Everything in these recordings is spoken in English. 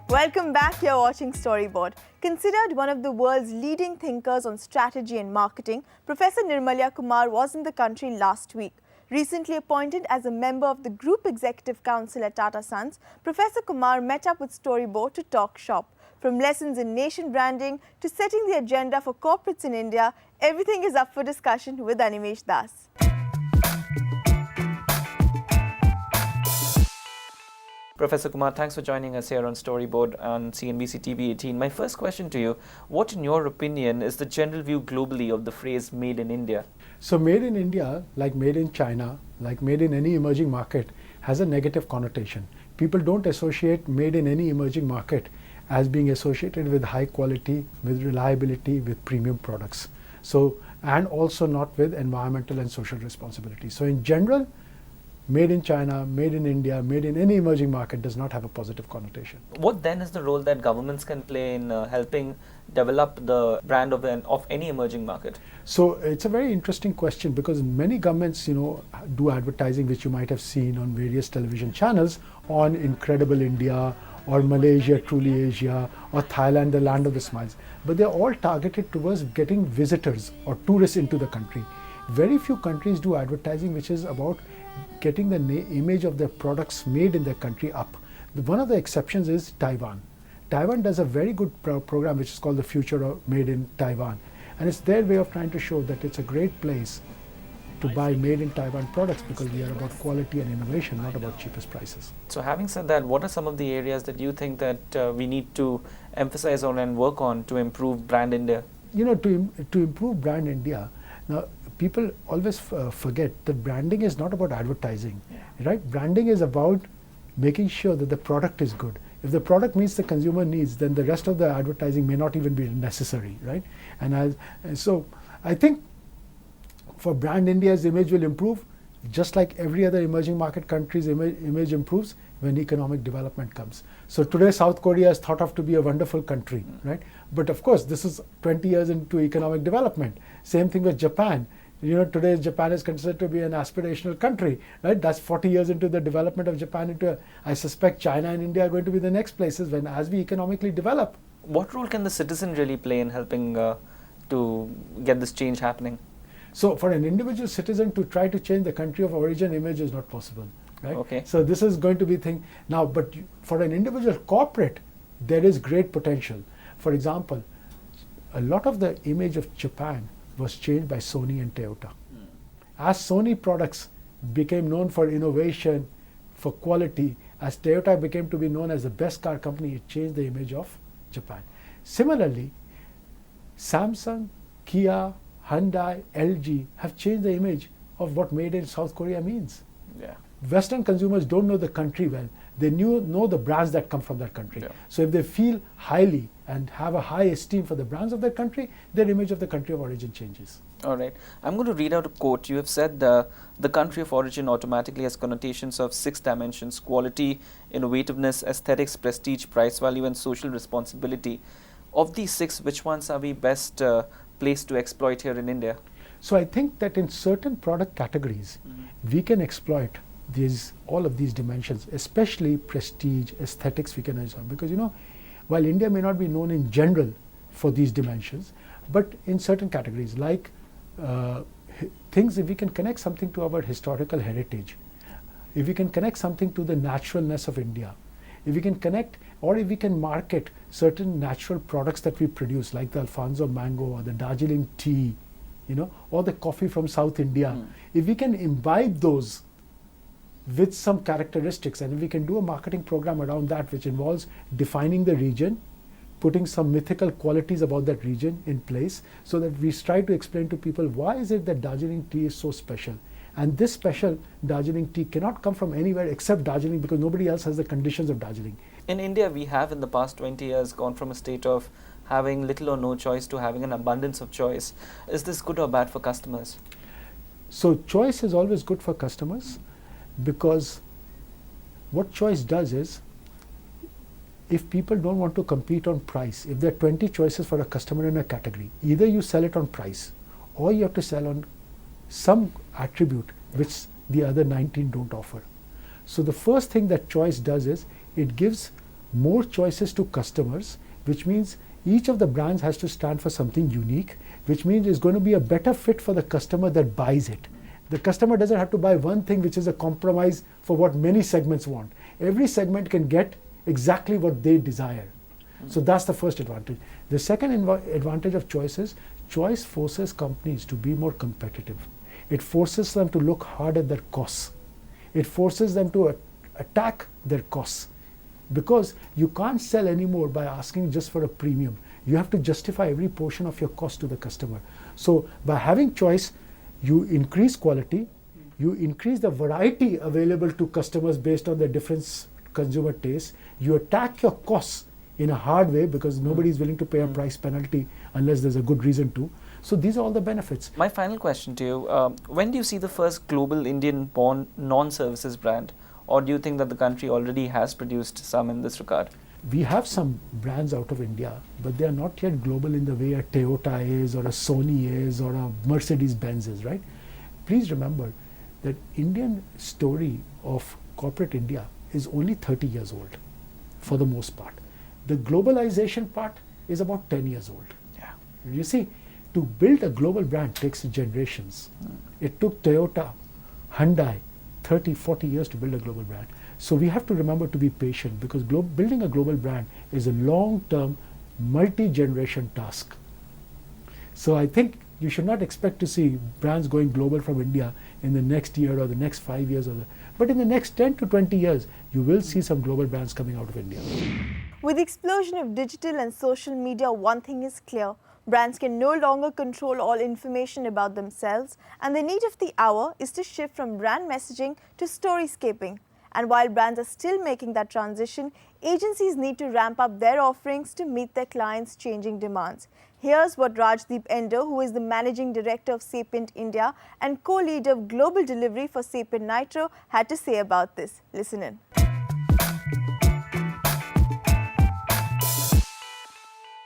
Welcome back. You're watching Storyboard. Considered one of the world's leading thinkers on strategy and marketing, Professor Nirmalya Kumar was in the country last week. Recently appointed as a member of the Group Executive Council at Tata Sons, Professor Kumar met up with Storyboard to talk shop. From lessons in nation branding to setting the agenda for corporates in India, everything is up for discussion with Animesh Das. Professor Kumar, thanks for joining us here on Storyboard on CNBC TV 18. My first question to you, what in your opinion is the general view globally of the phrase made in India? So made in India, like made in China, like made in any emerging market, has a negative connotation. People don't associate made in any emerging market as being associated with high quality, with reliability, with premium products. So, and also not with environmental and social responsibility. So in general, made in China, made in India, made in any emerging market does not have a positive connotation. What then is the role that governments can play in helping develop the brand of any emerging market? So it's a very interesting question because many governments, do advertising, which you might have seen on various television channels on Incredible India or Malaysia, Truly Asia, or Thailand, the land of the smiles. But they're all targeted towards getting visitors or tourists into the country. Very few countries do advertising which is about getting the image of their products made in their country up. One of the exceptions is Taiwan. Taiwan does a very good program which is called the Future of Made in Taiwan. And it's their way of trying to show that it's a great place to buy made in Taiwan products because we are about quality and innovation, not about cheapest prices. So having said that, what are some of the areas that you think that we need to emphasize on and work on to improve brand India? To improve brand India, now people always forget that branding is not about advertising, right? Branding is about making sure that the product is good. If the product meets the consumer needs, then the rest of the advertising may not even be necessary, right? And so I think for brand India's image will improve, just like every other emerging market country's image improves when economic development comes. So today South Korea is thought of to be a wonderful country, right? But of course this is 20 years into economic development. Same thing with Japan. Today Japan is considered to be an aspirational country, right? That's 40 years into the development of Japan I suspect China and India are going to be the next places as we economically develop. What role can the citizen really play in helping to get this change happening? So for an individual citizen to try to change the country of origin image is not possible, right? Okay. So this is going to be thing now, but for an individual corporate, there is great potential. For example, a lot of the image of Japan was changed by Sony and Toyota. As Sony products became known for innovation, for quality, as Toyota became to be known as the best car company, it changed the image of Japan. Similarly, Samsung, Kia, Hyundai, LG have changed the image of what made in South Korea means. Yeah. Western consumers don't know the country well. They know the brands that come from that country. Yeah. So if they feel highly and have a high esteem for the brands of that country, their image of the country of origin changes. All right. I'm going to read out a quote. You have said the country of origin automatically has connotations of 6 dimensions: quality, innovativeness, aesthetics, prestige, price value, and social responsibility. Of these 6, which ones are we best placed to exploit here in India? So I think that in certain product categories, we can exploit all of these dimensions, especially prestige, aesthetics we can enjoy. Because while India may not be known in general for these dimensions, but in certain categories like things, if we can connect something to our historical heritage, if we can connect something to the naturalness of India, if we can connect or if we can market certain natural products that we produce like the Alfonso mango or the Darjeeling tea, or the coffee from South India, if we can imbibe those with some characteristics and if we can do a marketing program around that which involves defining the region, putting some mythical qualities about that region in place so that we try to explain to people why is it that Darjeeling tea is so special. And this special Darjeeling tea cannot come from anywhere except Darjeeling because nobody else has the conditions of Darjeeling. In India, we have in the past 20 years gone from a state of having little or no choice to having an abundance of choice. Is this good or bad for customers? So choice is always good for customers because what choice does is, if people don't want to compete on price, if there are 20 choices for a customer in a category, either you sell it on price or you have to sell on some attribute which the other 19 don't offer. So the first thing that choice does is it gives more choices to customers, which means each of the brands has to stand for something unique, which means it's going to be a better fit for the customer that buys it. The customer doesn't have to buy one thing which is a compromise for what many segments want. Every segment can get exactly what they desire. So that's the first advantage. The second advantage of choice is choice forces companies to be more competitive. It forces them to look hard at their costs. It forces them to attack their costs, because you can't sell anymore by asking just for a premium. You have to justify every portion of your cost to the customer. So by having choice, you increase quality, you increase the variety available to customers based on their different consumer tastes, you attack your costs in a hard way because nobody is willing to pay a price penalty unless there's a good reason to. So these are all the benefits. My final question to you, when do you see the first global Indian-born non-services brand, or do you think that the country already has produced some in this regard? We have some brands out of India, but they are not yet global in the way a Toyota is, or a Sony is, or a Mercedes-Benz is, right? Please remember that Indian story of corporate India is only 30 years old, for the most part. The globalization part is about 10 years old. Yeah. You see, to build a global brand takes generations. It took Toyota, Hyundai, 30, 40 years to build a global brand. So we have to remember to be patient, because building a global brand is a long-term, multi-generation task. So I think you should not expect to see brands going global from India in the next year or the next 5 years. But in the next 10 to 20 years, you will see some global brands coming out of India. With the explosion of digital and social media, one thing is clear. Brands can no longer control all information about themselves, and the need of the hour is to shift from brand messaging to storyscaping. And while brands are still making that transition, agencies need to ramp up their offerings to meet their clients' changing demands. Here's what Rajdeep Endow, who is the Managing Director of Sapient India and co-leader of global delivery for Sapient Nitro, had to say about this. Listen in.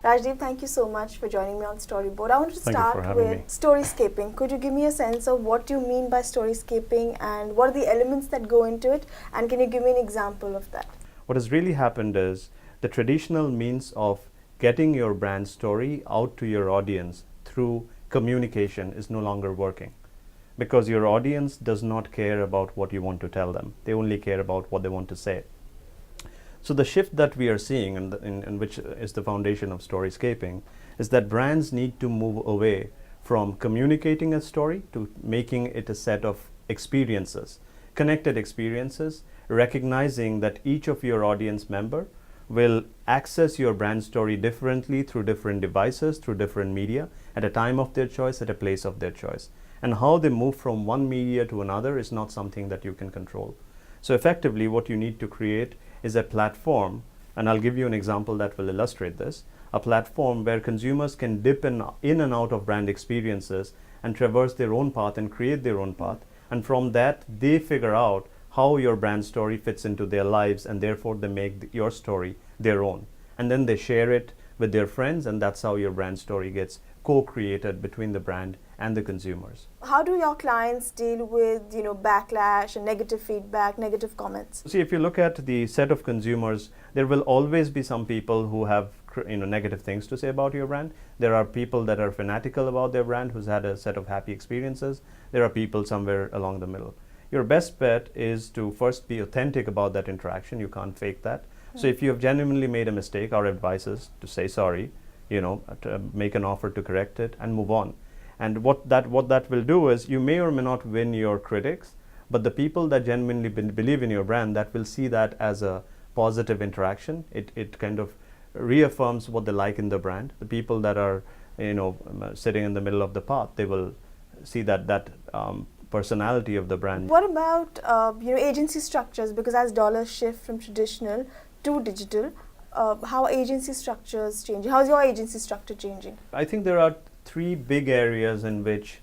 Rajdeep, thank you so much for joining me on Storyboard. I want to start with storyscaping. Could you give me a sense of what you mean by storyscaping and what are the elements that go into it? And can you give me an example of that? What has really happened is the traditional means of getting your brand story out to your audience through communication is no longer working, because your audience does not care about what you want to tell them. They only care about what they want to say. So the shift that we are seeing, and which is the foundation of storyscaping, is that brands need to move away from communicating a story to making it a set of experiences, connected experiences, recognizing that each of your audience member will access your brand story differently through different devices, through different media, at a time of their choice, at a place of their choice. And how they move from one media to another is not something that you can control. So effectively, what you need to create is a platform, and I'll give you an example that will illustrate this, a platform where consumers can dip in and out of brand experiences and traverse their own path and create their own path. And from that, they figure out how your brand story fits into their lives, and therefore they make your story their own. And then they share it with their friends, and that's how your brand story gets co-created between the brand and the consumers. How do your clients deal with, backlash and negative feedback, negative comments? See, if you look at the set of consumers, there will always be some people who have negative things to say about your brand. There are people that are fanatical about their brand who's had a set of happy experiences. There are people somewhere along the middle. Your best bet is to first be authentic about that interaction. You can't fake that. So if you have genuinely made a mistake, our advice is to say sorry, to make an offer to correct it and move on. And what that will do is, you may or may not win your critics, but the people that genuinely believe in your brand, that will see that as a positive interaction. It kind of reaffirms what they like in the brand. The people that are sitting in the middle of the path, they will see that personality of the brand. What about agency structures? Because as dollars shift from traditional to digital, how are agency structures changing? How is your agency structure changing? I think there are three big areas in which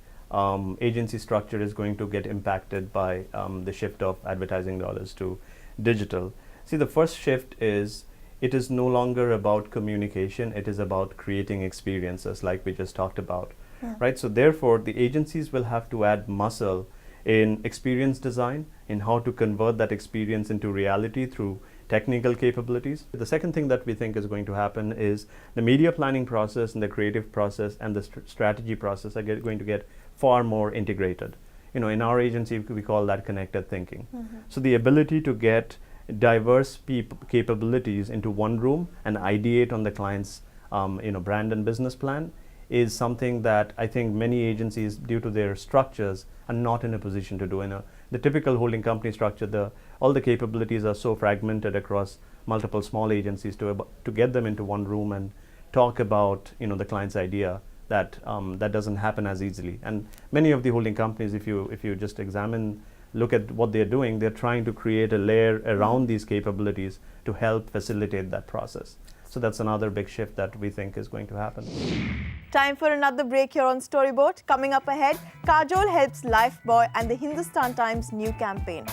agency structure is going to get impacted by the shift of advertising dollars to digital. See, the first shift is, it is no longer about communication, it is about creating experiences like we just talked about, right? So therefore, the agencies will have to add muscle in experience design, in how to convert that experience into reality through technical capabilities. The second thing that we think is going to happen is the media planning process and the creative process and the strategy process are going to get far more integrated. You know, in our agency, we call that connected thinking. So the ability to get diverse capabilities into one room and ideate on the client's brand and business plan is something that I think many agencies, due to their structures, are not in a position to do. In the typical holding company structure, all the capabilities are so fragmented across multiple small agencies to get them into one room and talk about the client's idea. That doesn't happen as easily. And many of the holding companies, if you just look at what they're doing, they're trying to create a layer around these capabilities to help facilitate that process. So that's another big shift that we think is going to happen. Time for another break here on Storyboard. Coming up ahead, Kajol helps Lifebuoy and the Hindustan Times new campaign.